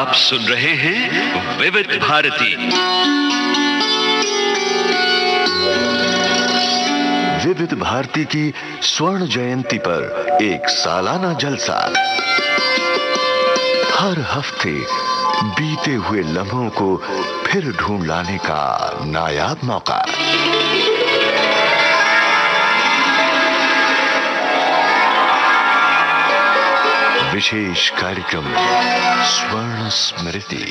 आप सुन रहे हैं विविध भारती। विविध भारती की स्वर्ण जयंती पर एक सालाना जलसा। हर हफ्ते बीते हुए लम्हों को फिर ढूंढ लाने का नायाब मौका। विशेष कार्यक्रम स्वर्ण स्मृति।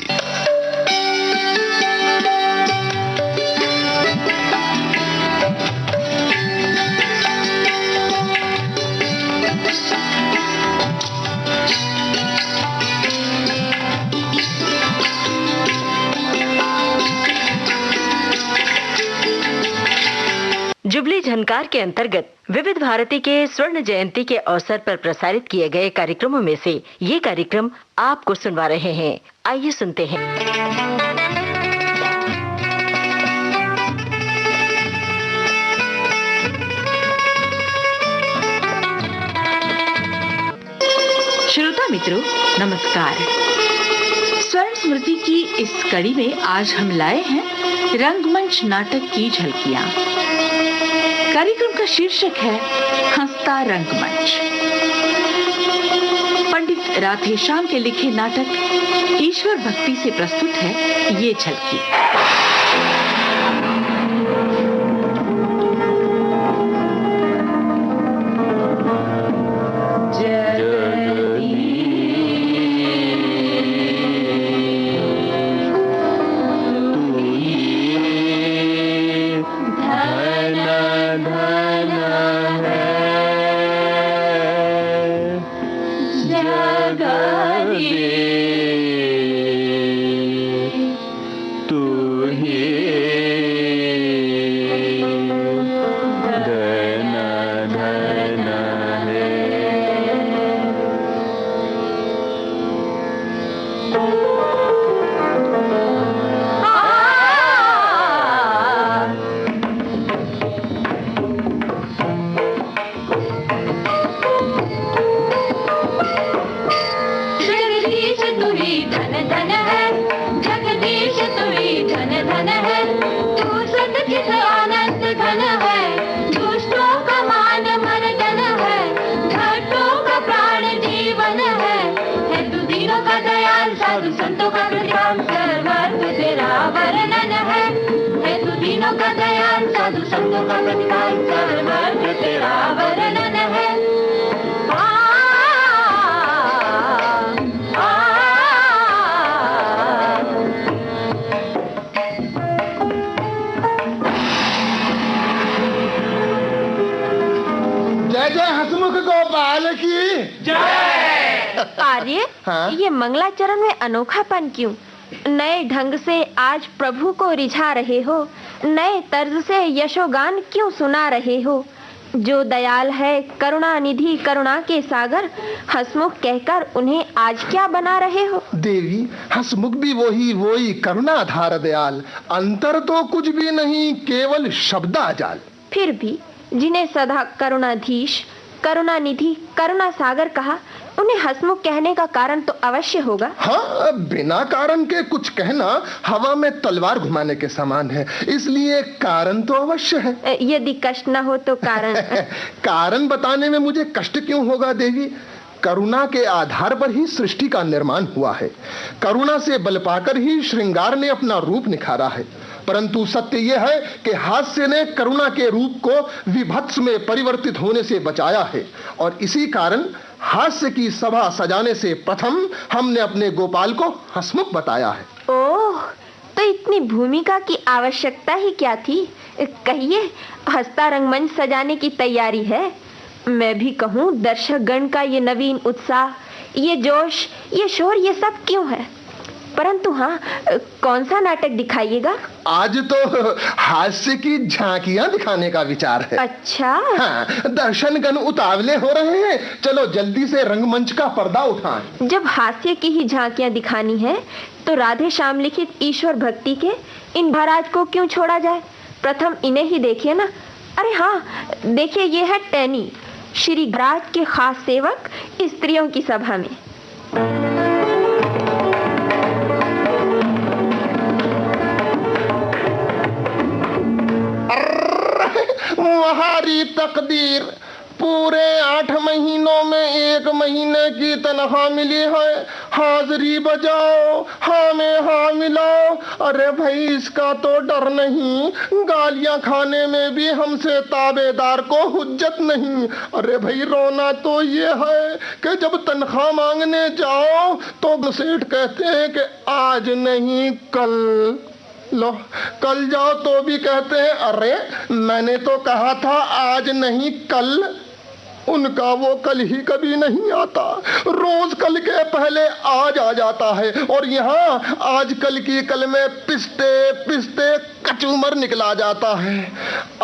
जुबली झनकार के अंतर्गत विविध भारती के स्वर्ण जयंती के अवसर पर प्रसारित किए गए कार्यक्रमों में से ये कार्यक्रम आपको सुनवा रहे हैं। आइए सुनते हैं। श्रोता मित्रों, नमस्कार। स्वर्ण स्मृति की इस कड़ी में आज हम लाए हैं रंगमंच नाटक की झलकियां। कार्यक्रम का शीर्षक है हंसता रंगमंच। पंडित राधेश्याम के लिखे नाटक ईश्वर भक्ति से प्रस्तुत है ये झलकी। आर्य, ये मंगलाचरण में अनोखापन क्यों? नए ढंग से आज प्रभु को रिझा रहे हो, नए तर्ज से यशोगान क्यों सुना रहे हो? जो दयाल है, करुणा निधि, करुणा के सागर, हंसमुख कहकर उन्हें आज क्या बना रहे हो? देवी, हंसमुख भी वही करुणा धार दयाल, अंतर तो कुछ भी नहीं, केवल शब्दाजाल। फिर भी जिन्हें सदा करुणाधीश, करुणा निधि, करुणा सागर कहा, उन्हें हंसमुख कहने का कारण तो अवश्य होगा। हाँ, बिना कारण के कुछ कहना हवा में तलवार घुमाने के समान है, इसलिए कारण तो अवश्य है। यदि कष्ट न हो तो कारण कारण बताने में मुझे कष्ट क्यों होगा देवी? करुणा के आधार पर ही सृष्टि का निर्माण हुआ है। करुणा से बल पाकर ही श्रृंगार ने अपना रूप निखारा है। परंतु सत्य यह है कि हास्य ने करुणा के रूप को विभत्स में परिवर्तित होने से बचाया है, और इसी कारण हास्य की सभा सजाने से प्रथम हमने अपने गोपाल को हंसमुख बताया है। ओह, तो इतनी भूमिका की आवश्यकता ही क्या थी? कहिए, हंसता रंगमंच सजाने की तैयारी है। मैं भी कहूँ, दर्शक गण का ये नवीन उत्साह, ये जोश, ये शोर, ये सब क्यों है? परंतु हाँ, कौन सा नाटक दिखाइएगा? आज तो हास्य की झांकियां दिखाने का विचार है। अच्छा। हाँ, दर्शनगण उतावले हो रहे हैं, चलो जल्दी से रंगमंच का पर्दा उठाएं। जब हास्य की ही झांकियां दिखानी है, तो राधे श्याम लिखित ईश्वर भक्ति के इन महाराज को क्यों छोड़ा जाए? प्रथम इन्हें ही देखिए ना। अरे हाँ, देखिए, ये है टैनी, श्री राज के खास सेवक स्त्रियों की सभा में। तुम्हारी तकदीर, पूरे 8 महीनों में 1 महीने की तनख्वाह मिली है, हाजिरी बजाओ, हाँ में हाँ मिलाओ। अरे भाई इसका तो डर नहीं, गालियां खाने में भी हमसे ताबेदार को हुज्जत नहीं। अरे भाई रोना तो ये है कि जब तनख्वाह मांगने जाओ तो सेठ कहते हैं कि आज नहीं कल, लो कल जाओ तो भी कहते हैं अरे मैंने तो कहा था आज नहीं कल। उनका वो कल ही कभी नहीं आता, रोज कल के पहले आज आ जाता है। और यहाँ आज कल की कल में पिसते पिसते कचूमर निकला जाता है।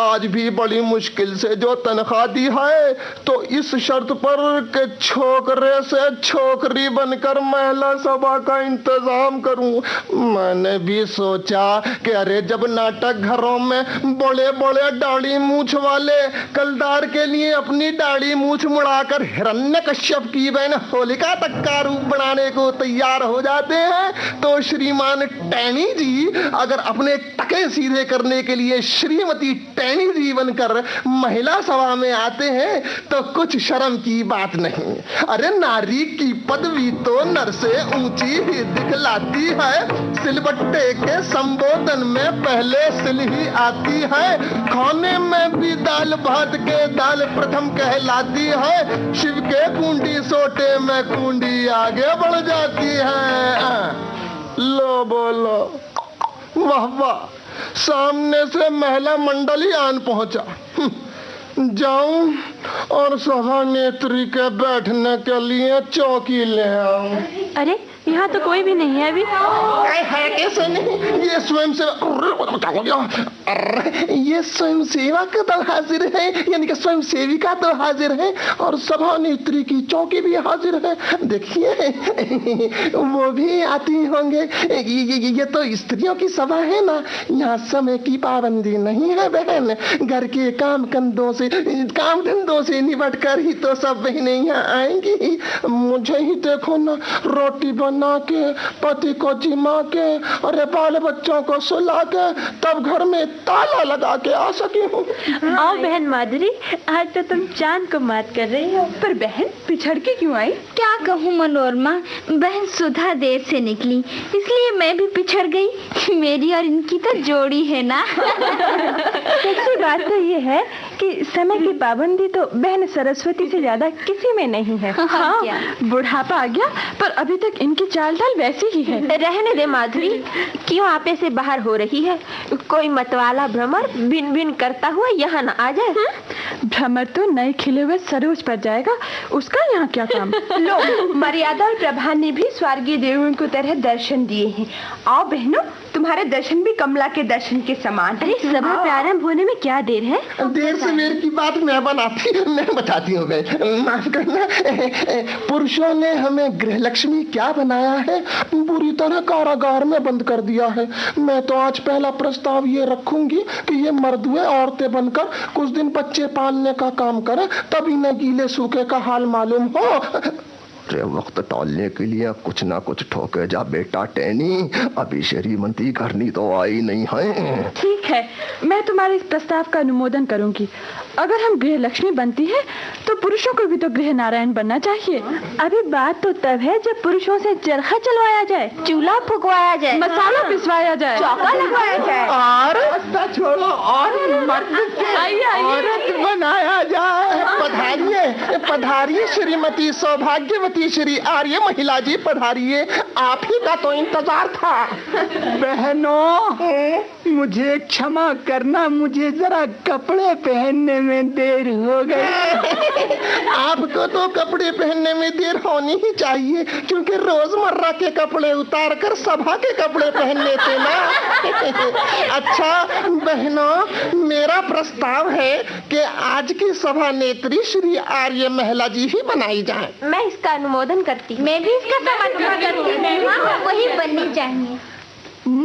आज भी बड़ी मुश्किल से जो तनख्वाह दी है तो इस शर्त पर कि छोकरे से छोकरी बनकर महिला सभा का इंतजाम करूं। मैंने भी सोचा कि अरे जब नाटक घरों में बड़े बड़े दाढ़ी मूछ वाले कलदार के लिए अपनी दाढ़ी मूछ मुड़ाकर हिरण्यकश्यप की बहन होलिका तक का रूप बनाने को तैयार हो जाते हैं, तो श्रीमान टैनी जी अगर अपने टके सीधे करने के लिए श्रीमती टैनी जी बनकर महिला सभा में आते हैं तो कुछ शर्म की बात नहीं। अरे नारी की पदवी तो नर से ऊंची ही दिखलाती है, सिलबट्टे के संबोधन में पहले सिल ही आती है, खाने में भी दाल भात के दाल प्रथम कहलाती है, शिव के कुंडी सोटे में कुंडी आगे बढ़ जाती है। लो बोलो वाह वाह, सामने से महिला मंडल ही आन पहुंचा। जाऊं और सभा नेत्री के बैठने के लिए चौकी ले आऊं। अरे यहाँ तो कोई भी नहीं है अभी। है कैसे नहीं, ये स्वयं से ये स्वयं सेवक तो हाजिर है, यानी कि स्वयं सेविका तो हाजिर है और सभा नेत्री की चौकी भी हाजिर है। देखिए वो भी आती होंगे। ये तो स्त्रियों की सभा है ना, यहाँ समय की पाबंदी नहीं है बहन। घर के काम धंधों से निपट कर ही तो सब बहनें यहाँ आएंगी। मुझे ही देखो ना, रोटी बना के, पति को जिमा के, अरे बाल बच्चों को सुला के तब घर में ताला लगा के आ सकी हूँ। आओ बहन माधुरी, आज तो तुम चांद को मात कर रही हो। पर बहन पिछड़ के क्यों आई? क्या कहूँ मनोरमा, बहन सुधा देर से निकली इसलिए मैं भी पिछड़ गई। मेरी और इनकी तो जोड़ी है ना। सच्ची बात तो ये है कि समय की पाबंदी तो बहन सरस्वती से ज्यादा किसी में नहीं है। हाँ, बुढ़ापा आ गया पर अभी तक इनकी चाल ढाल वैसी ही है। रहने दे माधुरी, क्यों आपे से बाहर हो रही है? कोई मतवाला भ्रमर भिन भिन करता हुआ यहाँ न आ जाए। भ्रमर तो नए खिले हुए सरोज पर जाएगा, उसका यहाँ क्या काम। लो, मर्यादा और प्रभान ने भी स्वर्गीय देवों को तरह दर्शन दिए हैं। आओ बहनों, तुम्हारे दर्शन भी कमला के दर्शन के समान। अरे सभा प्रारंभ होने में क्या देर है? देर सवेर की बात मैं बताती हूँ बहन, माफ करना। पुरुषों ने हमें गृह लक्ष्मी क्या बनाया है, बुरी तरह कारागार में बंद कर दिया है। मैं तो आज पहला प्रस्ताव ये रखूंगी कि ये मर्द हुए औरतें बनकर कुछ दिन बच्चे पालने का काम करें, तब इन्हें गीले सूखे का हाल मालूम हो। वक्त टालने के लिए कुछ ना कुछ ठोके जा बेटा टैनी, अभी श्रीमती करनी तो आई नहीं है। ठीक है, मैं तुम्हारे इस प्रस्ताव का अनुमोदन करूंगी। अगर हम गृह लक्ष्मी बनती है तो पुरुषों को भी तो गृह नारायण बनना चाहिए। अभी बात तो तब है जब पुरुषों से चरखा चलवाया जाए, चूल्हा फुकवाया जाए, मसाला पिसवाया जाए, चौका लगवाया जाए और छोड़ो और मर्द औरत बनाया जाए। पधारिए पधारिए श्रीमती सौभाग्यवती श्री आर्य महिला जी, पधारिए, आप ही का तो इंतजार था। बहनों मुझे क्षमा करना, मुझे जरा कपड़े पहनने में देर हो गई। आपको तो कपड़े पहनने में देर होनी ही चाहिए, क्योंकि रोजमर्रा के कपड़े उतार कर सभा के कपड़े पहन लेते ना। अच्छा बहनों, मेरा प्रस्ताव है कि आज की सभा नेत्री श्री आर्य महिला जी ही बनाई जाए। मैं इसका अनुमोदन करती। मैं भी इसका समर्थन करती हूँ, वही बननी चाहिए।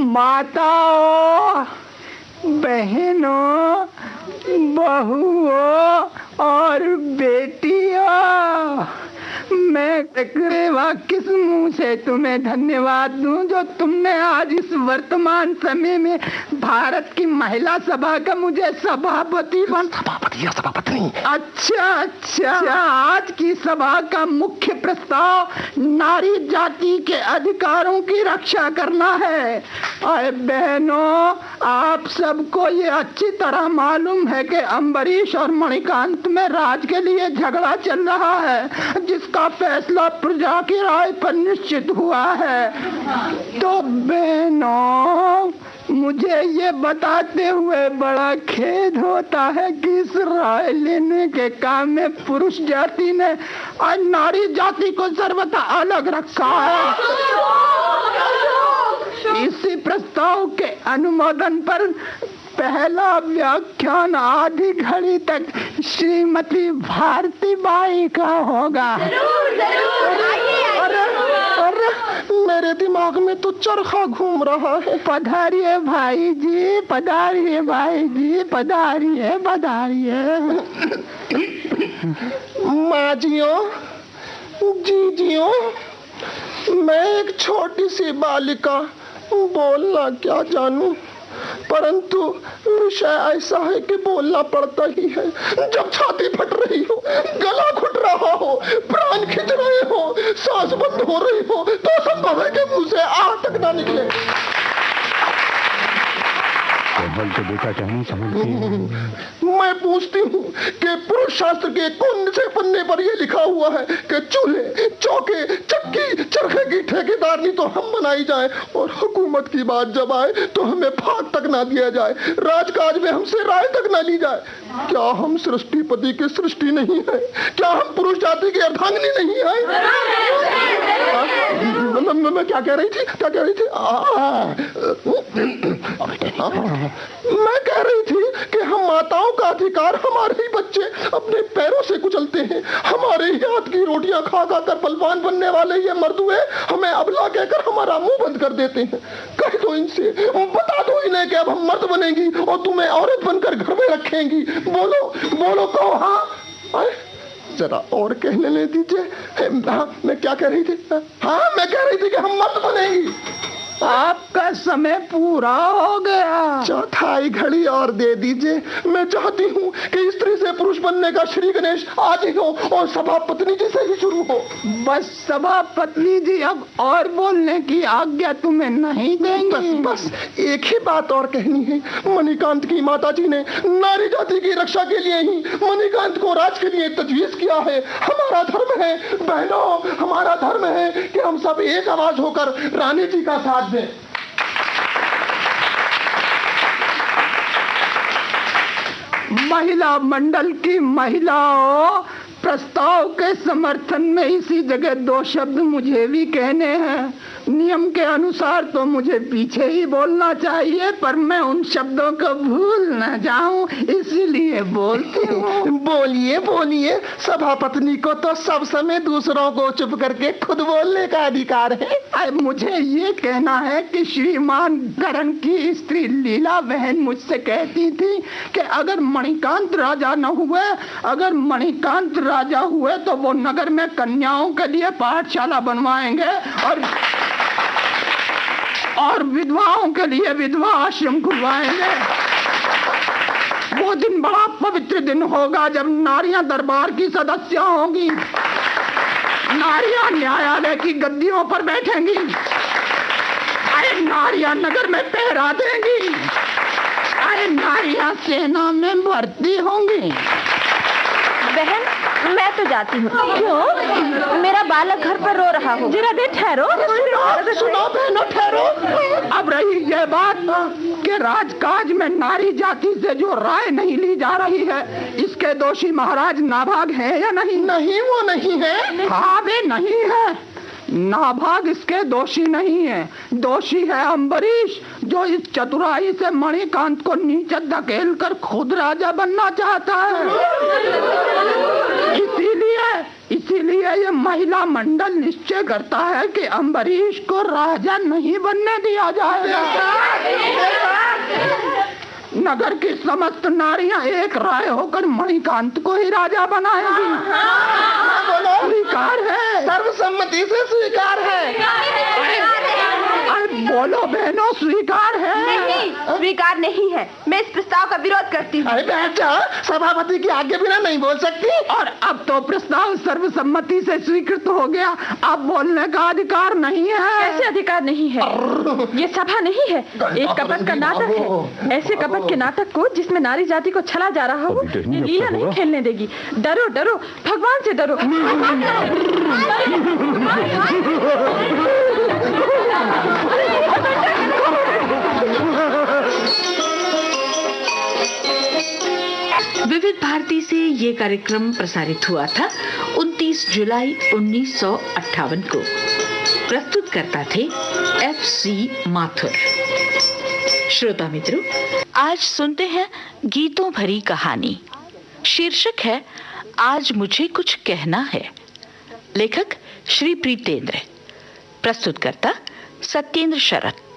माताओं, बहनों, बहुओं और बेटियों, मैं रेवा किस मुंह से तुम्हें धन्यवाद दूं जो तुमने आज इस वर्तमान समय में भारत की महिला सभा का मुझे सभापति या सभापति? अच्छा, आज की सभा का मुख्य प्रस्ताव नारी जाति के अधिकारों की रक्षा करना है। अरे बहनों, आप सबको ये अच्छी तरह मालूम है कि अम्बरीश और मणिकांत में राज के लिए झगड़ा चल रहा है, जिसका फैसला प्रजा की राय पर निश्चित हुआ है। तो बहनों, मुझे ये बताते हुए बड़ा खेद होता है कि इस राय लेने के काम में पुरुष जाति ने और नारी जाति को सर्वथा अलग रखा है। इसी प्रस्ताव के अनुमोदन पर पहला व्याख्यान आधी घड़ी तक श्रीमती भारती बाई का होगा। अरे मेरे दिमाग में तो चरखा घूम रहा है। पधारिए भाई जी, पधारिए भाई जी, पधारिए पधारिए। माँ जियो, जीजियो, मैं एक छोटी सी बालिका, बोलना क्या जानूं, परंतु विषय ऐसा है कि बोलना पड़ता ही है। जब छाती फट रही हो, गला घुट रहा हो, प्राण खिंच रहे हो, सांस बंद हो रही हो, तो संभव है कि मुंह से आ तक ना निकले। तो बेटा क्या नहीं समझती? मैं पूछती हूँ कि पुरुष शास्त्र के कौन से पन्ने पर यह लिखा हुआ है कि चूल्हे, चौके, चक्की, चरखे की ठेकेदार नहीं तो हम बनाई जाए, और हुकूमत की बात जब आए तो हमें फाक तक ना दिया जाए, राजकाज में हमसे राय तक ना ली जाए। क्या हम सृष्टिपति की सृष्टि नहीं है? क्या हम पुरुष जाति की अर्धांगिनी नहीं है? मैं क्या कह रही थी? मैं कह रही थी कि हम माताओं का अधिकार, हमारे ही बच्चे अपने पैरों से कुचलते हैं, हमारे ही हाथ की रोटियां खा कर पलवान बनने वाले ये मर्दुए हमें अबला कहकर हमारा मुंह बंद कर देते हैं। कह दो इनसे, बता दो इन्हें कि अब हम मर्द बनेंगी और तुम्हें औरत बनकर घर में रखेंगी। बोलो कहो हाँ। जरा और कहने ले दीजिए। मैं क्या कह रही थी? मैं कह रही थी कि हम मर्द बनेंगी। आपका समय पूरा हो गया। चौथाई घड़ी और दे दीजिए। मैं चाहती हूँ कि स्त्री से पुरुष बनने का श्री गणेश आज ही हो और सभा पत्नी जी से ही शुरू हो। बस सभा पत्नी जी अब और बोलने की आज्ञा तुम्हें नहीं देंगे। बस एक ही बात और कहनी है। मणिकांत की माता जी ने नारी जाति की रक्षा के लिए ही मणिकांत को राज के लिए तजवीज किया है। हमारा धर्म है बहनों, हमारा धर्म है कि हम सब एक आवाज होकर रानी जी का साथ दें। महिला मंडल की महिलाओं, प्रस्ताव के समर्थन में इसी जगह दो शब्द मुझे भी कहने हैं। नियम के अनुसार तो मुझे पीछे ही बोलना चाहिए, पर मैं उन शब्दों को भूल न जाऊं, इसीलिए बोलती हूँ। बोलिए। सभापति को तो सब समय दूसरों को चुप करके खुद बोलने का अधिकार है। मुझे ये कहना है कि श्रीमान करण की स्त्री लीला बहन मुझसे कहती थी कि अगर मणिकांत राजा हुए तो वो नगर में कन्याओं के लिए पाठशाला बनवाएंगे और विधवाओं के लिए विधवा आश्रम खुलवाएंगे। वो दिन बड़ा पवित्र दिन होगा जब नारियां दरबार की सदस्य होंगी, नारियां न्यायालय की गद्दियों पर बैठेंगी, अरे नारियां नगर में पहरा देंगी, अरे नारियां सेना में भर्ती होंगी। बहन, मैं तो जाती हूँ। क्यों? मेरा बालक घर पर रो रहा हो। जरा देर ठहरो। सुनो बहनों, ठहरो। अब रही यह बात कि राजकाज में नारी जाति से जो राय नहीं ली जा रही है, इसके दोषी महाराज नाभाग है या नहीं? नहीं, वो नहीं है। हाँ वे नहीं है। नाभाग इसके दोषी नहीं है। दोषी है अम्बरीश, जो इस चतुराई से मणिकांत को नीचे धकेल कर खुद राजा बनना चाहता है। इसीलिए ये महिला मंडल निश्चय करता है कि अम्बरीश को राजा नहीं बनने दिया जाएगा। नगर की समस्त नारियां एक राय होकर मणिकांत को ही राजा बनाएंगी। बोलो, स्वीकार है? सर्वसम्मति से स्वीकार है। बोलो बहनों, स्वीकार है? नहीं, स्वीकार नहीं है। मैं इस प्रस्ताव का विरोध करती हूँ। अरे बैठ जाओ, सभापति की आज्ञा बिना नहीं बोल सकती। और अब तो प्रस्ताव सर्वसम्मति से स्वीकृत हो गया, अब बोलने का अधिकार नहीं है। कैसे अधिकार नहीं है? ये सभा नहीं है, एक कपट का नाटक है। ऐसे कपट के नाटक को जिसमें नारी जाति को छला जा रहा हो, ये लीला नहीं खेलने देगी। डरो डरो, भगवान से डरो। विविध भारती से ये कार्यक्रम प्रसारित हुआ था 29 जुलाई 1958 को। प्रस्तुतकर्ता थे FC माथुर। श्रोता मित्रों, आज सुनते हैं गीतों भरी कहानी। शीर्षक है आज मुझे कुछ कहना है। लेखक श्री प्रीतेंद्र। प्रस्तुतकर्ता सत्येंद्र शरत।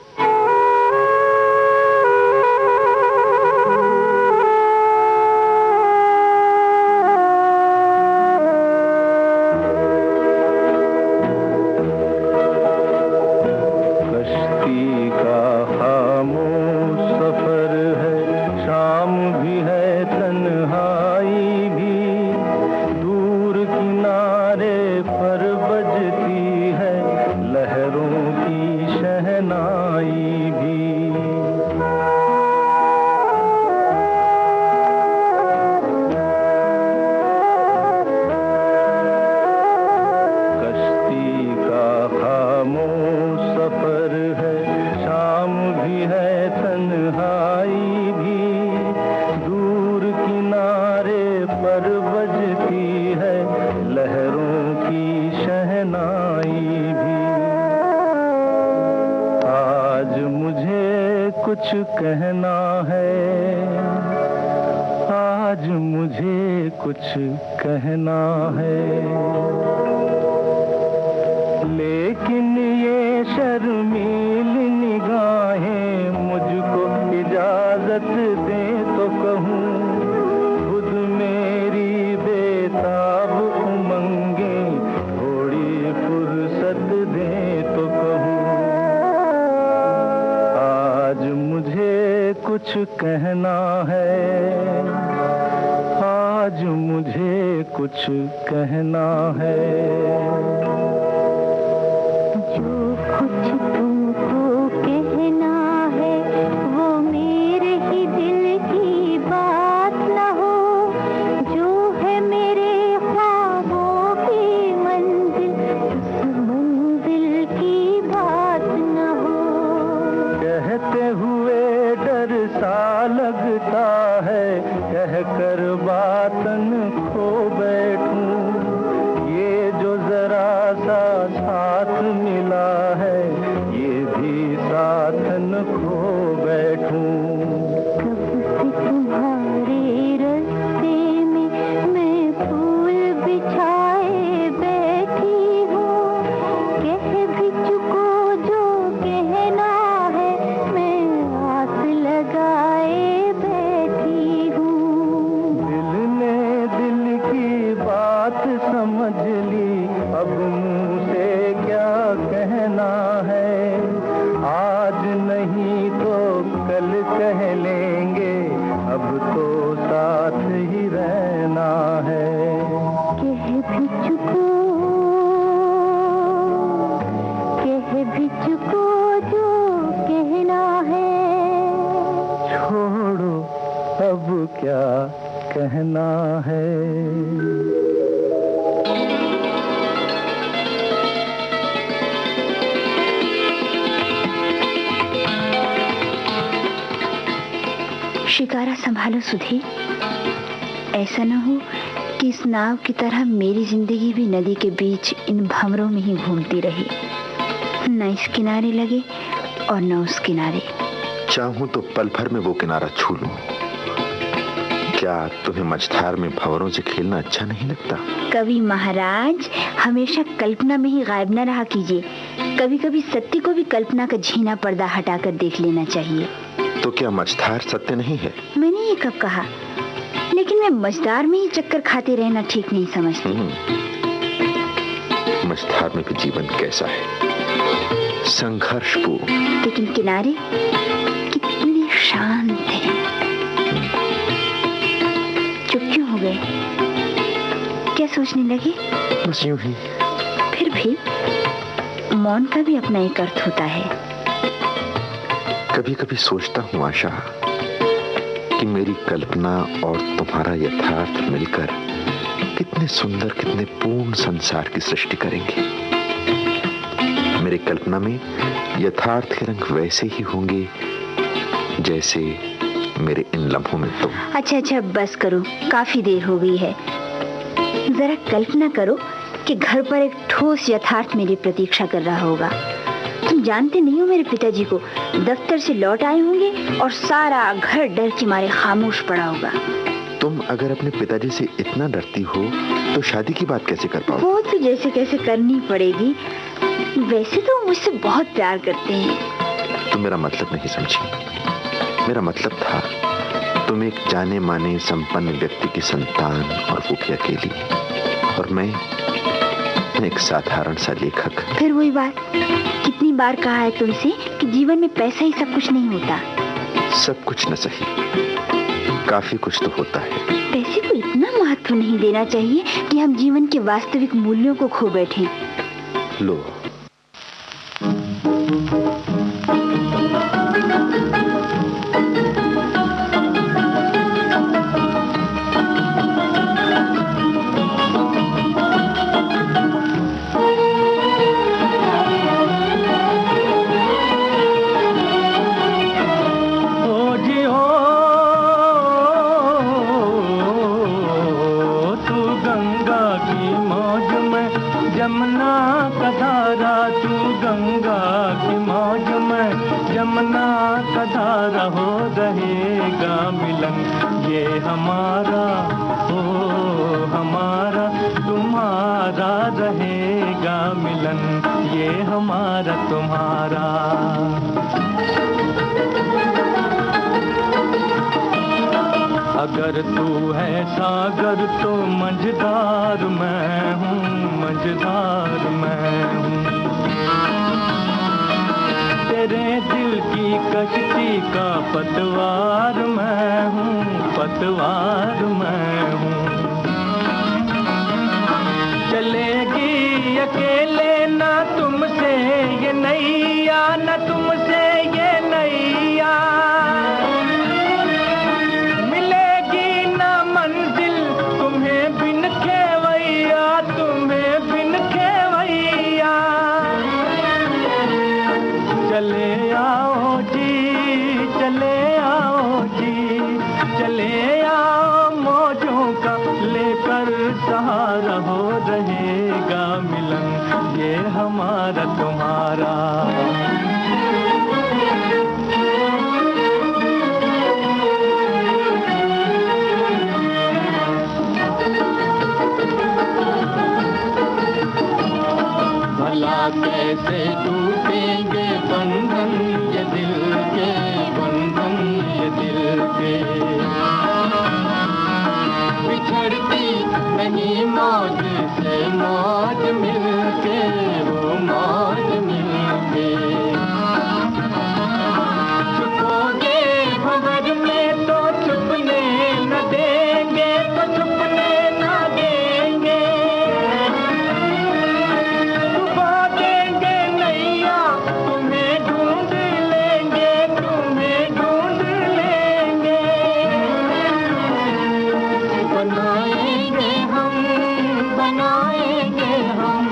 कहना है, आज मुझे कुछ कहना है, लेकिन ये शर्मीली निगाहें मुझको इजाजत दे तो कहूँ, खुद मेरी बेताब उमंगे थोड़ी फुर्सत दे तो कहूँ। कुछ कहना है, आज मुझे कुछ कहना है। जो कुछ तुमको कहना है वो मेरे ही दिल की बात न हो, जो है मेरे ख्वाबों की मंजिल उस मंजिल की बात न हो। कहते हुए डर सा लगता है, कहकर बातन खो बैठूं, ये जो जरा सा साथ मिला है ये भी साथ न खो बैठूं। कब से तुम्हारे रास्ते में मैं फूल बिछाए बैठी हूँ, कह भी चुको जो कहना है मैं आस लगाए बैठी हूँ। दिल ने दिल की बात समझ ली, अब मुँह से क्या कहना है, आज नहीं तो कल कह लेंगे, अब तो साथ ही रहना है। कह भी चुको जो कहना है, छोड़ो अब क्या कहना है। शिकारा संभालो सुधी, ऐसा न हो कि इस नाव की तरह मेरी जिंदगी भी नदी के बीच इन भंवरों में ही घूमती रही, न इस किनारे लगे और न उस किनारे। चाहूं तो पल भर में वो किनारा छू लूं। क्या तुम्हें मझधार में भंवरों से खेलना अच्छा नहीं लगता? कवि महाराज, हमेशा कल्पना में ही गायब न रहा कीजिए। कभी कभी सत्य को भी कल्पना का झीना पर्दा हटाकर देख लेना चाहिए। तो क्या मझधार सत्य नहीं है? मैंने ये कब कहा? लेकिन मैं मझधार में ही चक्कर खाते रहना ठीक नहीं समझती। मझधार में भी जीवन कैसा है, संघर्षपूर्ण। लेकिन किनारे कितने शांत हैं। चुप क्यों हो गए? क्या सोचने लगे? बस यूं ही। फिर भी मौन का भी अपना एक अर्थ होता है। कभी कभी सोचता हूँ आशा कि मेरी कल्पना और तुम्हारा यथार्थ मिलकर कितने सुंदर, कितने पूर्ण संसार की सृष्टि करेंगे। मेरी कल्पना में यथार्थ के रंग वैसे ही होंगे जैसे मेरे इन लम्हों में तुम। अच्छा बस करो, काफी देर हो गई है। जरा कल्पना करो कि घर पर एक ठोस यथार्थ मेरी प्रतीक्षा कर रहा होगा। तुम जानते नहीं हो, मेरे पिताजी को दफ्तर से लौट आए होंगे और सारा घर डर के मारे खामोश पड़ा होगा। तुम अगर अपने पिताजी से इतना डरती हो तो शादी की बात कैसे कर पाओगे? वो तो जैसे कैसे करनी पड़ेगी। वैसे तो मुझसे बहुत प्यार करते हैं। तुम मेरा मतलब नहीं समझी। मेरा मतलब था तुम एक जाने माने संपन्न व्यक्ति की संतान और वो भी अकेली, और मैं एक साधारण सा लेखक। फिर वही बात, कितनी बार कहा है तुमसे कि जीवन में पैसा ही सब कुछ नहीं होता। सब कुछ न सही, काफी कुछ तो होता है। पैसे को इतना महत्व नहीं देना चाहिए कि हम जीवन के वास्तविक मूल्यों को खो बैठें। लो, अगर तू है सागर तो मझधार मैं हूँ, मझधार मैं हूँ। तेरे दिल की कश्ती का पतवार मैं हूँ, पतवार मैं हूँ। चलेगी अकेले ना तुमसे ये नैया, ना तुमसे ये नैया। सहारा हो रहेगा मिलन ये हमारा तुम्हारा। भला कैसे टूटेंगे बंधन ये दिल के, बंधन ये दिल के। बिछड़ती नहीं मौज से मौज मिलके, वो मौज मिलके। छुपोगे भंवर में तो छुपने न देंगे, तो छुपने न देंगे। छुपा देंगे नैया तुम्हें ढूंढ लेंगे, तुम्हें ढूंढ लेंगे। बनाएंगे हम, बनाएंगे हम,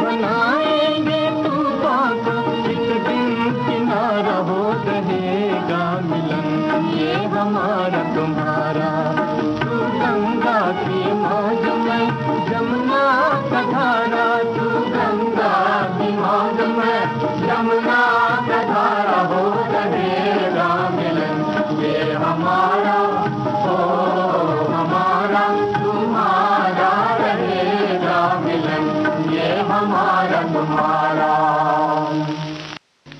बनाएंगे तूफान को एक दिन किनारा हो रहेगा मिलन ये हमारा तुम्हारा। तू गंगा की मौज में जमुना का धारा, तू गंगा की मौज में जमुना का धारा हो रहेगा मिलन ये हमारा, ओ हमारा तुम्हारा रहेगा मिलन ये हमारा तुम्हारा।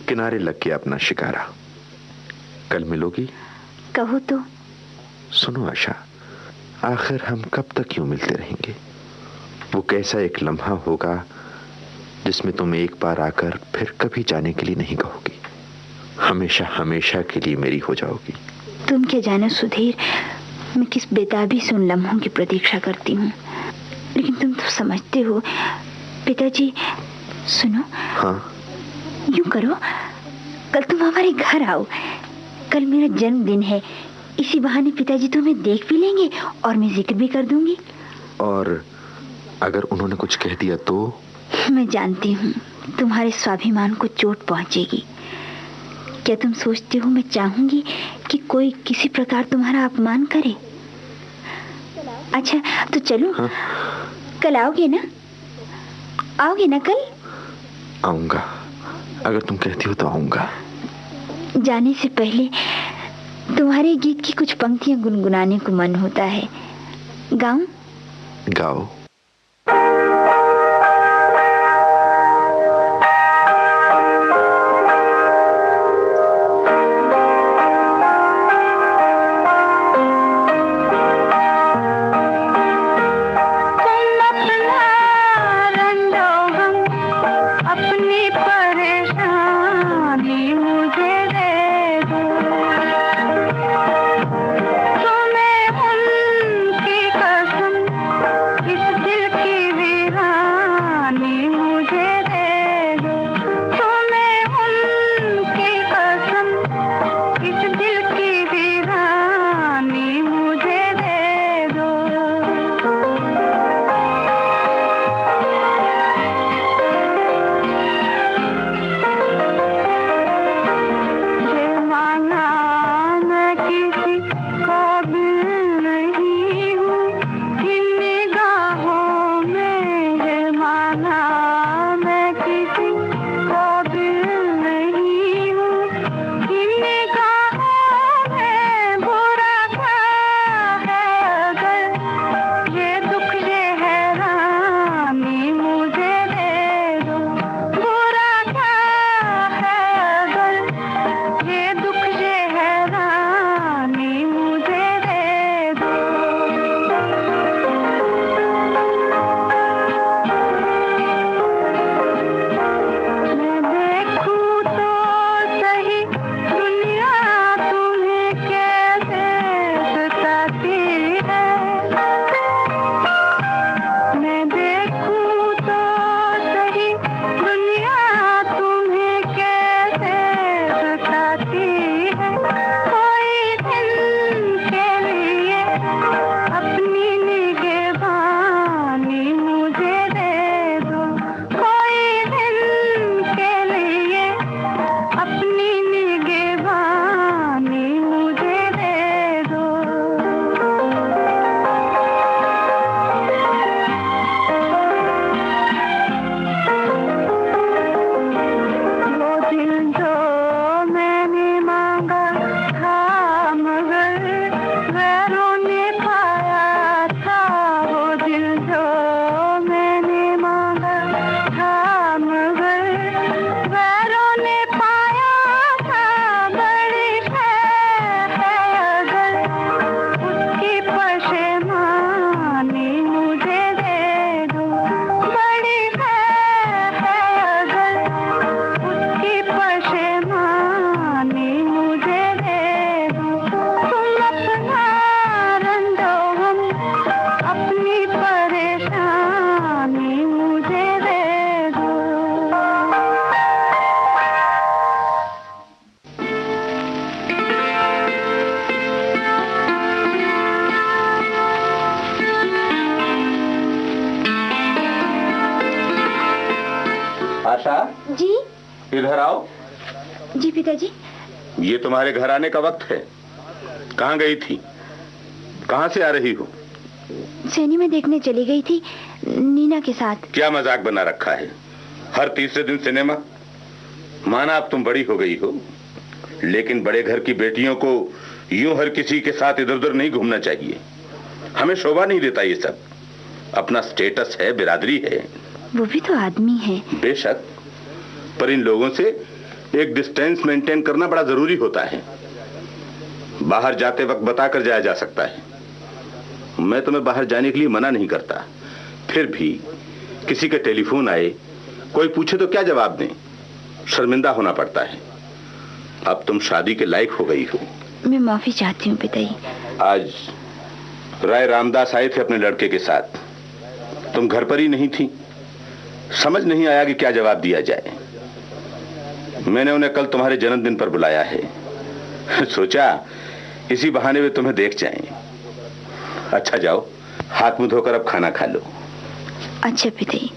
किनारे लग गया अपना शिकारा। कल मिलोगी? कहो तो। सुनो आशा, आखिर हम कब तक यूं मिलते रहेंगे? वो कैसा एक लम्हा होगा जिसमें तुम एक बार आकर फिर कभी जाने के लिए नहीं कहोगी, हमेशा हमेशा के लिए मेरी हो जाओगी। तुम क्या जानो सुधीर, मैं किस बेताबी से उन लम्हों की प्रतीक्षा करती हूँ। लेकिन तुम तो समझते हो पिताजी। सुनो। हाँ? यूं करो, कल तुम हमारे घर आओ। कल मेरा जन्मदिन है, इसी बहाने पिताजी तुम्हें देख भी लेंगे और मैं जिक्र भी कर दूंगी। और अगर उन्होंने कुछ कह दिया तो? मैं जानती हूँ तुम्हारे स्वाभिमान को चोट पहुंचेगी। क्या तुम सोचते हो मैं चाहूंगी कि कोई किसी प्रकार तुम्हारा अपमान करे? अच्छा तो चलो। हाँ? कल आओगे ना? आओगे ना कल? आऊंगा, अगर तुम कहती हो तो आऊंगा। जाने से पहले तुम्हारे गीत की कुछ पंक्तियां गुनगुनाने को मन होता है। गाऊं? गाओ। आशा जी। इधर आओ। जी पिताजी। ये तुम्हारे घर आने का वक्त है। कहाँ गई थी? कहाँ से आ रही हो? सैनी में देखने चली गई थी नीना के साथ। क्या मजाक बना रखा है? हर तीसरे दिन सिनेमा? माना अब तुम बड़ी हो गई हो, लेकिन बड़े घर की बेटियों को यूं हर किसी के साथ इधर उधर नहीं घूमना चाहिए। हमें शोभा नहीं देता ये सब। अपना स्टेटस है, बिरादरी है। वो भी तो आदमी है। बेशक, पर इन लोगों से एक डिस्टेंस मेंटेन करना बड़ा जरूरी होता है। बाहर जाते वक्त बताकर जाया जा सकता है। मैं तुम्हें बाहर जाने के लिए मना नहीं करता, फिर भी किसी के टेलीफोन आए, कोई पूछे तो क्या जवाब दें? शर्मिंदा होना पड़ता है। अब तुम शादी के लायक हो गई हो। मैं माफी चाहती हूँ पिताजी। आज राय रामदास आए थे अपने लड़के के साथ, तुम घर पर ही नहीं थी। समझ नहीं आया कि क्या जवाब दिया जाए। मैंने उन्हें कल तुम्हारे जन्मदिन पर बुलाया है। सोचा इसी बहाने वे तुम्हें देख जाएं। अच्छा जाओ, हाथ मुंह धोकर अब खाना खा लो। अच्छा पिताजी।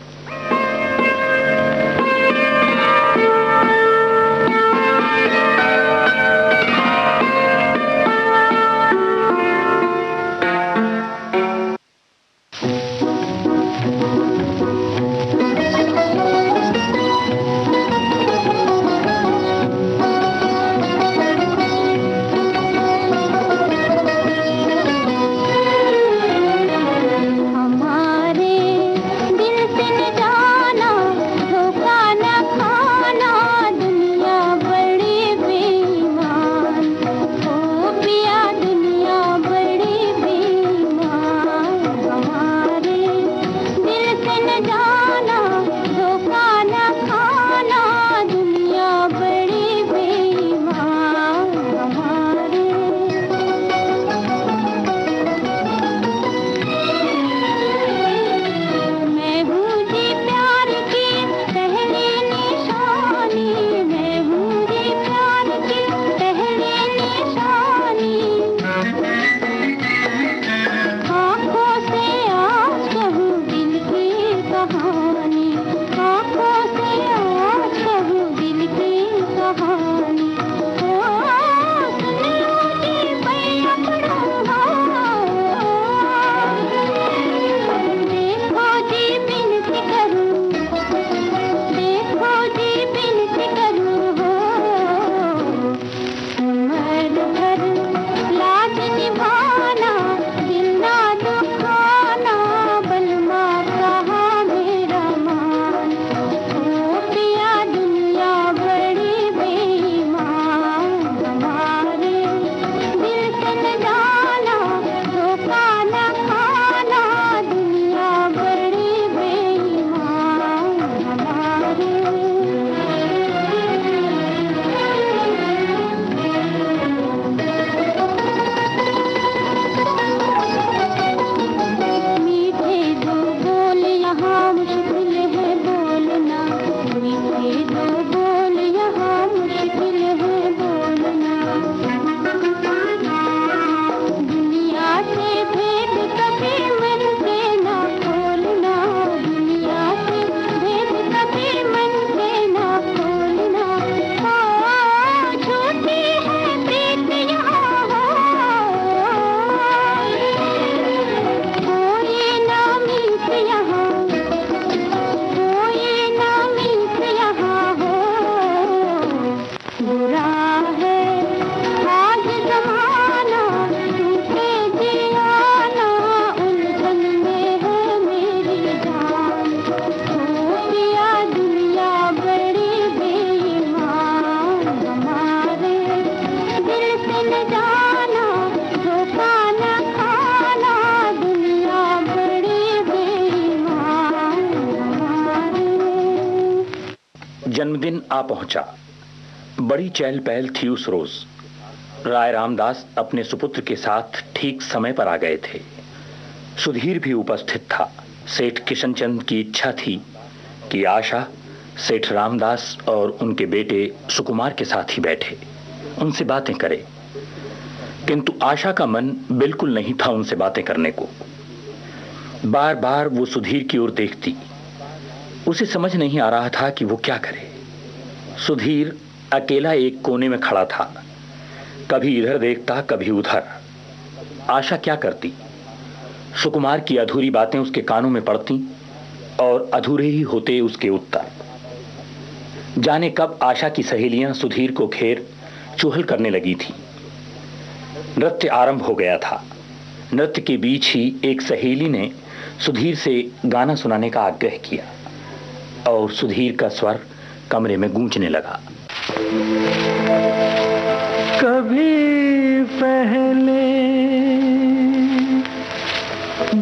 जन्मदिन आ पहुंचा। बड़ी चहल पहल थी उस रोज। राय रामदास अपने सुपुत्र के साथ ठीक समय पर आ गए थे। सुधीर भी उपस्थित था। सेठ किशनचंद की इच्छा थी कि आशा सेठ रामदास और उनके बेटे सुकुमार के साथ ही बैठे, उनसे बातें करे, किंतु आशा का मन बिल्कुल नहीं था उनसे बातें करने को। बार बार वो सुधीर की ओर देखती। उसे समझ नहीं आ रहा था कि वो क्या करे। सुधीर अकेला एक कोने में खड़ा था, कभी इधर देखता कभी उधर। आशा क्या करती? सुकुमार की अधूरी बातें उसके कानों में पड़ती और अधूरे ही होते उसके उत्तर। जाने कब आशा की सहेलियां सुधीर को घेर चुहल करने लगी थी। नृत्य आरंभ हो गया था। नृत्य के बीच ही एक सहेली ने सुधीर से गाना सुनाने का आग्रह किया और सुधीर का स्वर कमरे में गूंजने लगा। कभी पहले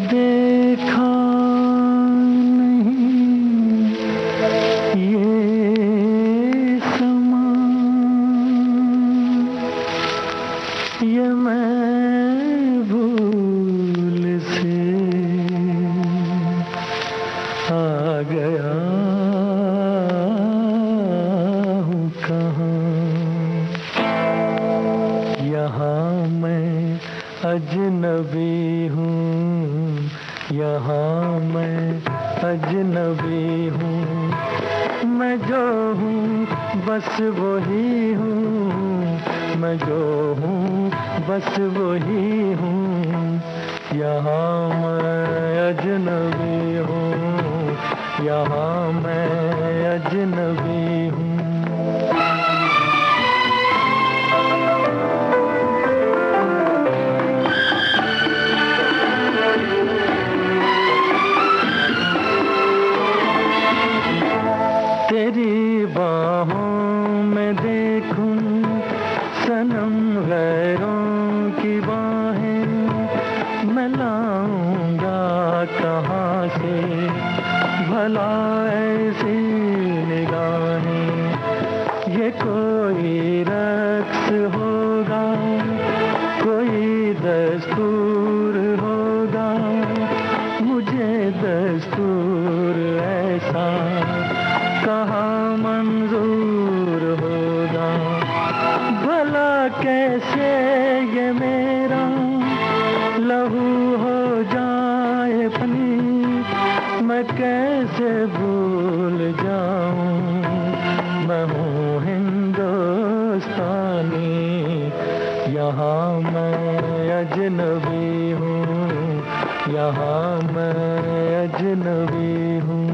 देखा नहीं ये समा, ये मैं भूल से आ गया हूँ कहाँ। यहाँ मैं अजनबी हूँ, यहाँ मैं अजनबी हूँ, मैं जो हूँ बस वही हूँ, मैं जो हूँ बस वही हूँ। यहाँ मैं अजनबी हूँ, यहाँ मैं अजनबी हूँ। तेरी बाहों में देखूं सनम गैरों की बाहें, मैं लाऊंगा कहाँ से भला ऐसी निगाहें। ये कोई रक्स होगा, कोई दस्तूर होगा, मुझे दस्तूर ऐसा कहाँ मंजूर होगा। भला कैसे ये मेरा लहू हो जाए पानी, मैं कैसे भूल जाऊं, मैं हूँ हिंदुस्तानी। यहाँ मैं अजनबी हूँ, यहाँ मैं अजनबी हूँ।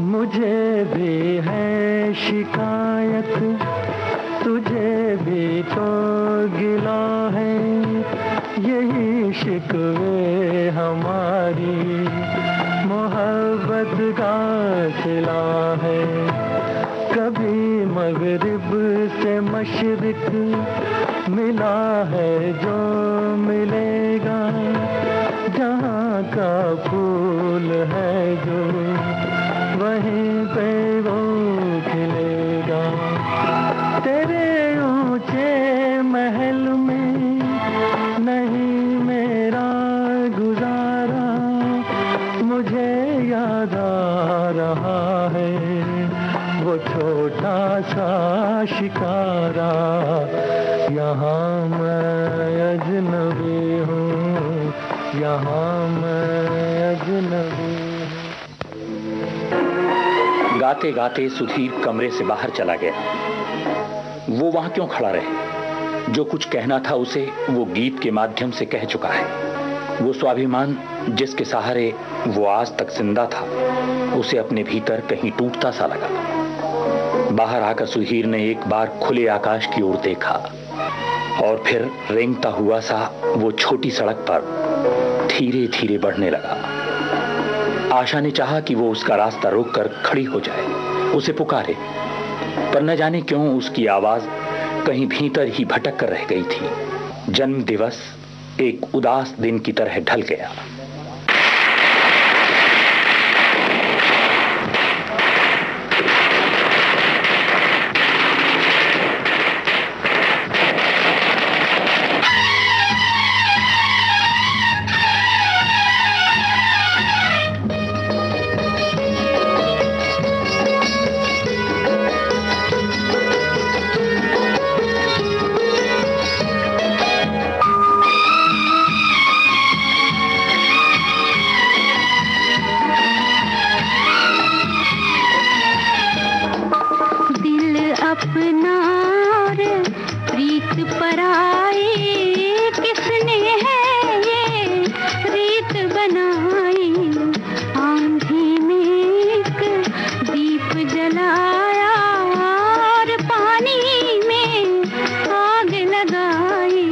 मुझे भी है शिकायत, तुझे भी तो गिला है, यही शिकवे हमारी मोहब्बत का सिला है। कभी मगरिब से मशरिक मिला है जो मिलेगा, जहाँ का फूल है जो वहीं पे वो खिलेगा। तेरे ऊंचे महल में नहीं मेरा गुजारा, मुझे याद आ रहा है वो छोटा सा शिकारा। यहाँ मैं अजनबी हूँ, यहाँ मैं अजनबी हूँ। गाते गाते सुधीर कमरे से बाहर चला गया। वो वहां क्यों खड़ा रहे? जो कुछ कहना था उसे वो गीत के माध्यम से कह चुका है। वो स्वाभिमान जिसके सहारे वो आज तक जिंदा था, उसे अपने भीतर कहीं टूटता सा लगा। बाहर आकर सुधीर ने एक बार खुले आकाश की ओर देखा और फिर रेंगता हुआ सा वो छोटी सड़क पर धीरे धीरे बढ़ने लगा। आशा ने चाहा कि वो उसका रास्ता रोककर खड़ी हो जाए, उसे पुकारे, पर न जाने क्यों उसकी आवाज कहीं भीतर ही भटक कर रह गई थी। जन्म दिवस एक उदास दिन की तरह ढल गया। जलाया और पानी में आग लगाई।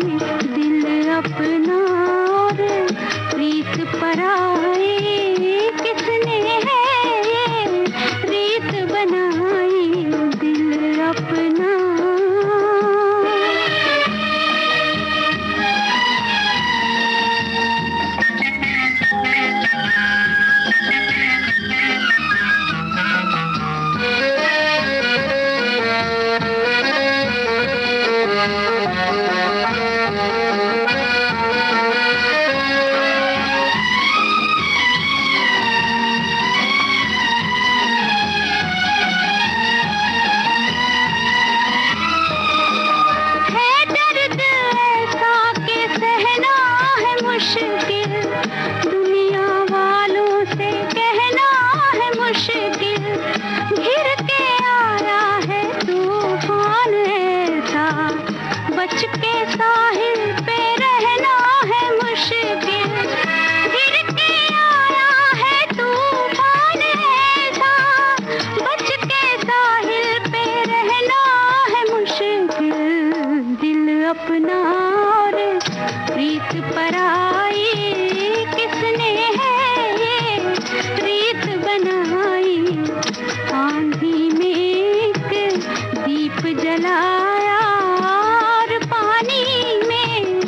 जलाया और पानी में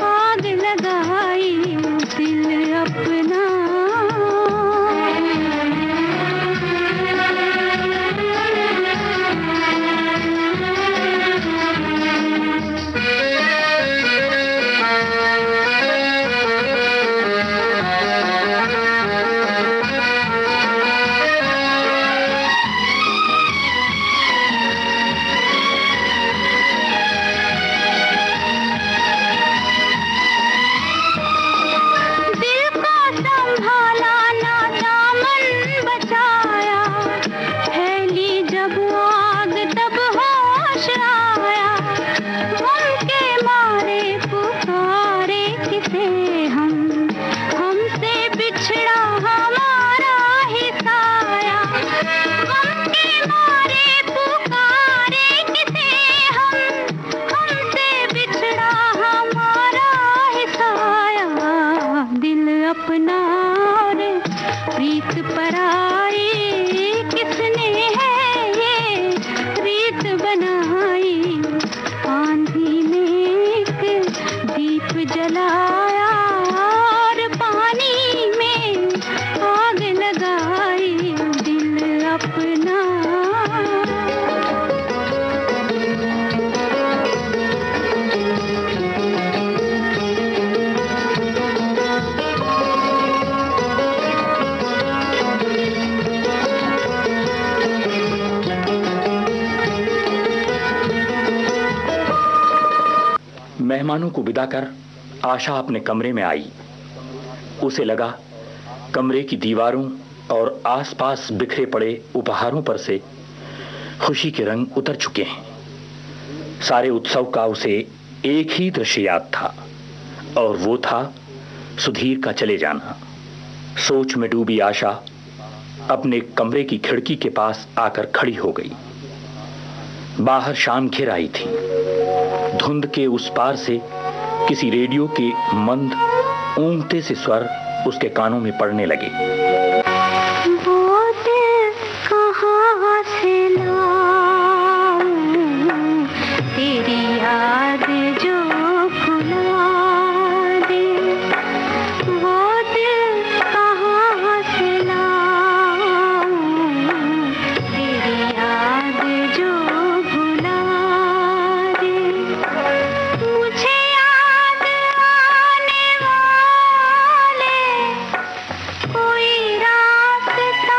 आग लगाई दिल अपना। मेहमानों को विदा कर आशा अपने कमरे में आई। उसे लगा कमरे की दीवारों और आसपास बिखरे पड़े उपहारों पर से खुशी के रंग उतर चुके हैं। सारे उत्सव का उसे एक ही दृश्य याद था और वो था सुधीर का चले जाना। सोच में डूबी आशा अपने कमरे की खिड़की के पास आकर खड़ी हो गई। बाहर शाम घिर आई थी। धुंध के उस पार से किसी रेडियो के मंद ऊंघते से स्वर उसके कानों में पड़ने लगे। वो दिल कहाँ से लाऊं, तेरी याद जो भुला दे। वो दिल कहाँ से लाऊं, तेरी याद जो भुला दे। मुझे याद आने वाले कोई रास्ता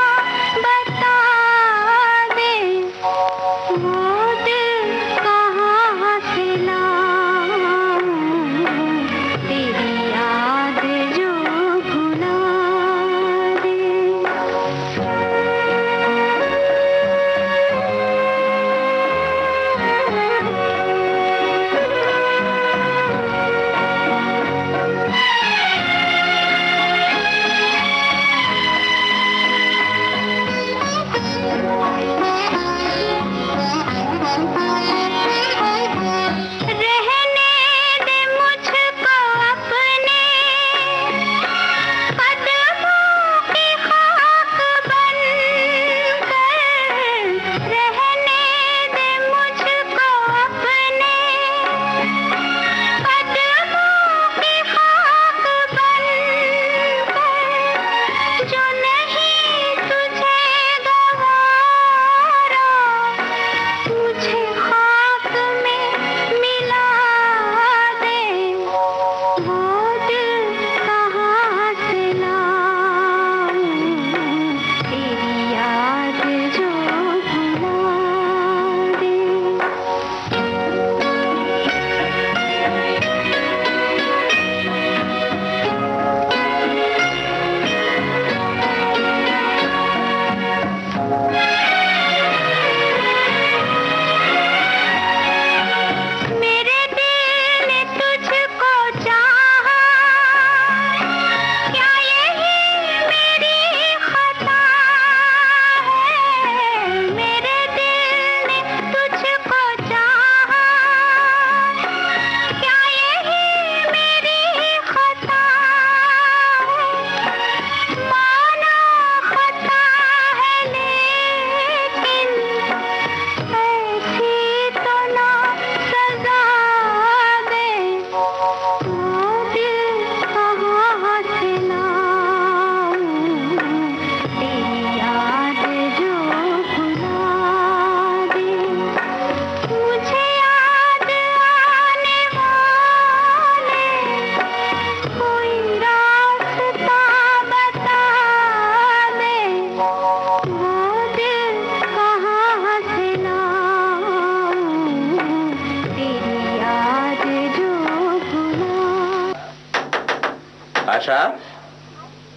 आशा।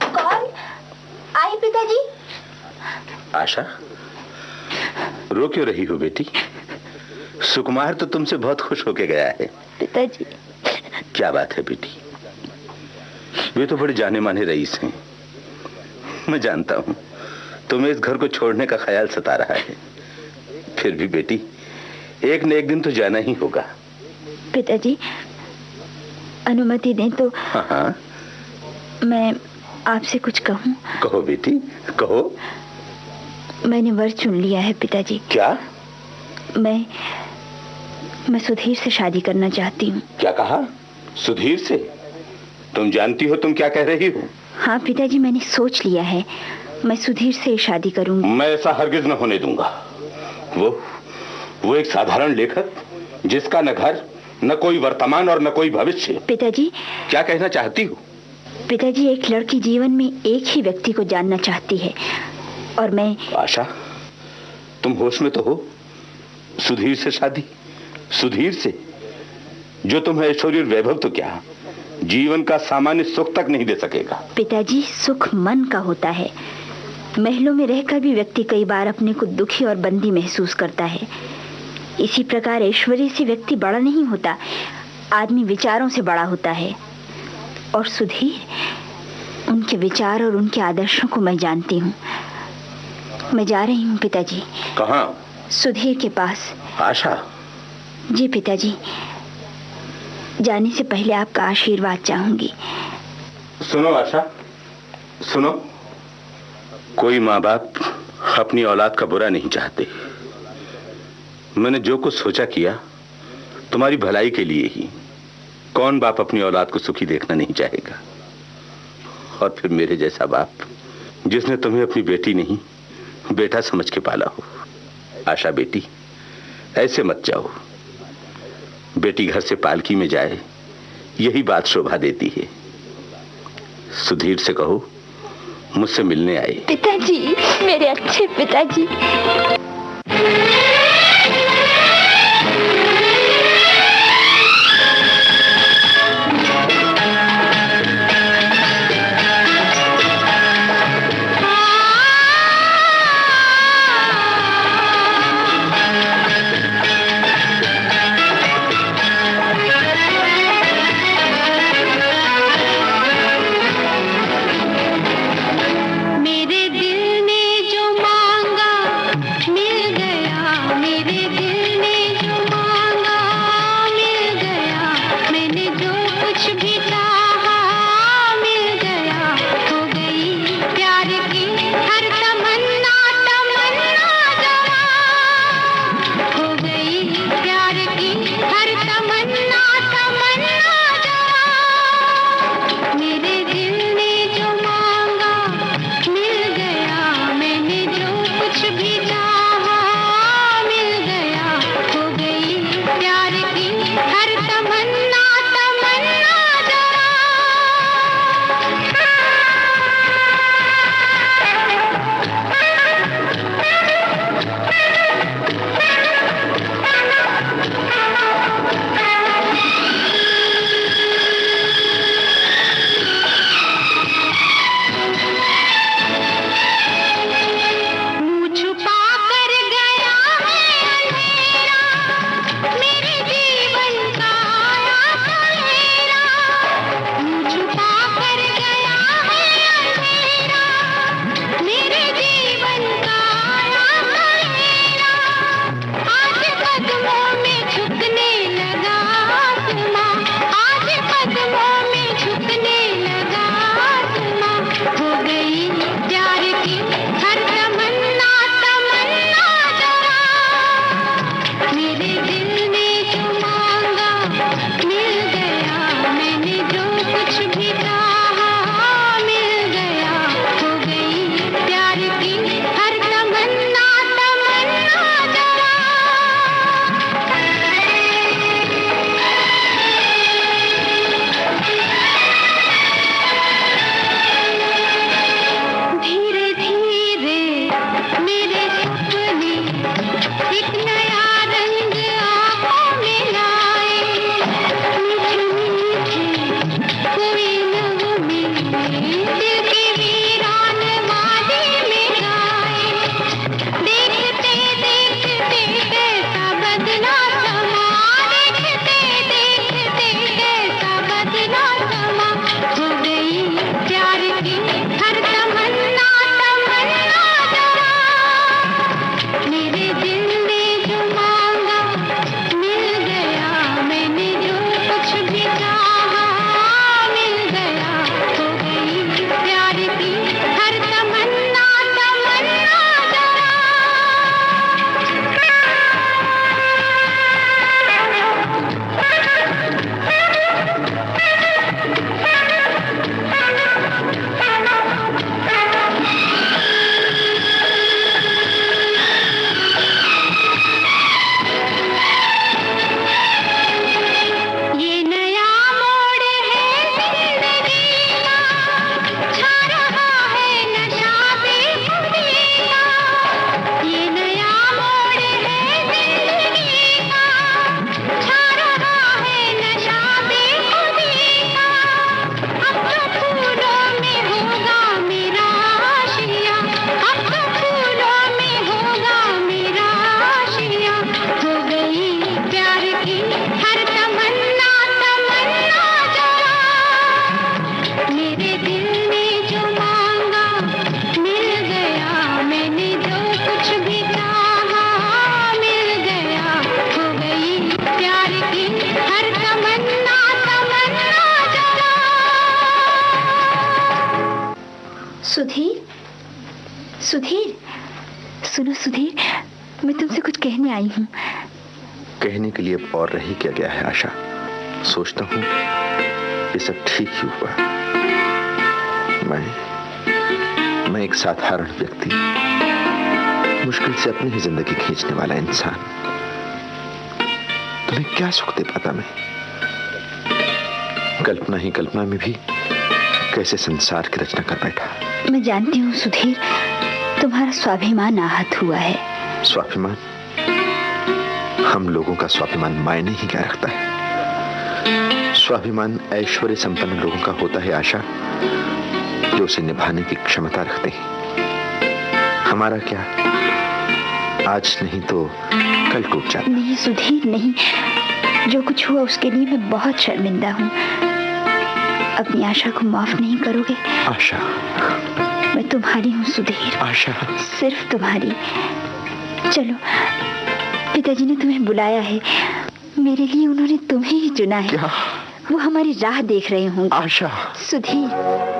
कौन? आई पिताजी। आशा, रो क्यों रही हो बेटी? सुकुमार तो तुमसे बहुत खुश होके गया है। पिताजी। क्या बात है बेटी? वे तो बड़े जाने माने रईस हैं। मैं जानता हूं तुम्हें इस घर को छोड़ने का ख्याल सता रहा है, फिर भी बेटी एक न एक दिन तो जाना ही होगा। पिताजी अनुमति दें तो। हाँ। मैं आपसे कुछ कहूं? कहो बेटी, कहो। मैंने वर चुन लिया है पिताजी। क्या? मैं सुधीर से शादी करना चाहती हूँ। क्या कहा? सुधीर से? तुम जानती हो तुम क्या कह रही हो? हाँ पिताजी, मैंने सोच लिया है, मैं सुधीर से शादी करूंगी। मैं ऐसा हरगिज न होने दूंगा। वो एक साधारण लेखक जिसका न घर न कोई वर्तमान और न कोई भविष्य। पिताजी। क्या कहना चाहती हो? पिताजी, एक लड़की जीवन में एक ही व्यक्ति को जानना चाहती है और मैं। आशा, तुम होश में तो हो? सुधीर से शादी? सुधीर से जो तुम्हें ऐश्वर्य वैभव तो क्या जीवन का सामान्य सुख तक नहीं दे सकेगा। पिताजी, सुख मन का होता है। महलों में रहकर भी व्यक्ति कई बार अपने को दुखी और बंदी महसूस करता है। इसी प्रकार ऐश्वर्य से व्यक्ति बड़ा नहीं होता, आदमी विचारों से बड़ा होता है। और सुधीर, उनके विचार और उनके आदर्शों को मैं जानती हूँ। मैं जा रही हूँ पिताजी। कहाँ? सुधीर के पास। आशा। जी पिताजी, जाने से पहले आपका आशीर्वाद चाहूंगी। सुनो आशा, सुनो। कोई माँ बाप अपनी औलाद का बुरा नहीं चाहते। मैंने जो कुछ सोचा किया तुम्हारी भलाई के लिए ही। कौन बाप अपनी औलाद को सुखी देखना नहीं चाहेगा? और फिर मेरे जैसा बाप जिसने तुम्हें अपनी बेटी नहीं बेटा समझ के पाला हो। आशा बेटी, ऐसे मत जाओ। बेटी घर से पालकी में जाए यही बात शोभा देती है। सुधीर से कहो मुझसे मिलने आए। पिताजी, मेरे अच्छे पिताजी। मेरे दिल ने जो मांगा कहने आई हूँ। कहने के लिए अब और रह ही क्या गया है आशा। सोचता हूँ ये सब ठीक ही हुआ। मैं एक साधारण व्यक्ति, मुश्किल से अपनी ही जिंदगी खींचने वाला इंसान, तुम्हें क्या सुख दे पाता मैं? कल्पना ही कल्पना में भी कैसे संसार की रचना कर बैठा। मैं जानती हूँ सुधीर, तुम्हारा स्वाभिमान आहत हुआ है। स्वाभिमान? हम लोगों का स्वाभिमान मायने ही क्या रखता है? स्वाभिमान ऐश्वर्य संपन्न लोगों का होता है आशा, जो उसे निभाने की क्षमता रखते हैं। हमारा क्या, आज नहीं तो कल टूट जाता। नहीं सुधीर नहीं, जो कुछ हुआ उसके लिए मैं बहुत शर्मिंदा हूँ। अपनी आशा को माफ नहीं करोगे? आशा? मैं तुम्हारी हूँ सुधीर। आशा? सिर्फ तुम्हारी। चलो, पिताजी ने तुम्हें बुलाया है। मेरे लिए उन्होंने तुम्हें ही चुना है। क्या? वो हमारी राह देख रहे होंगे। आशा? सुधीर।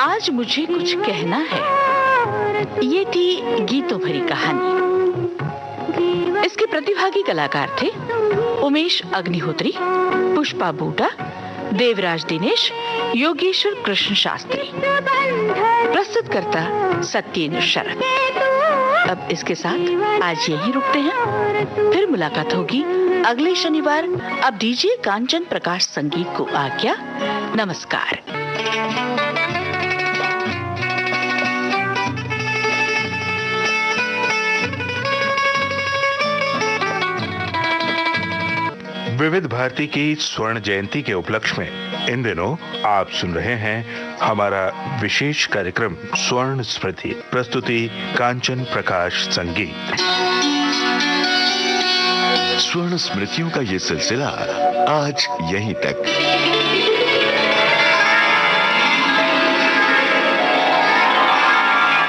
आज मुझे कुछ कहना है। ये थी गीतों भरी कहानी। इसके प्रतिभागी कलाकार थे उमेश अग्निहोत्री, पुष्पा बूटा, देवराज दिनेश, योगेश्वर कृष्ण शास्त्री। प्रस्तुतकर्ता सत्येंद्र शरद। अब इसके साथ आज यहीं रुकते हैं, फिर मुलाकात होगी अगले शनिवार। अब दीजिए कांचन प्रकाश संगीत को आज्ञा। नमस्कार। विविध भारती की स्वर्ण जयंती के उपलक्ष्य में इन दिनों आप सुन रहे हैं हमारा विशेष कार्यक्रम स्वर्ण स्मृति। प्रस्तुति कांचन प्रकाश संगीत। स्वर्ण स्मृतियों का ये सिलसिला आज यहीं तक।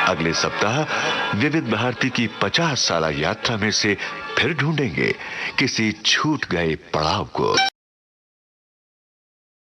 अगले सप्ताह विविध भारती की 50 साला यात्रा में से फिर ढूंढेंगे किसी छूट गए पड़ाव को।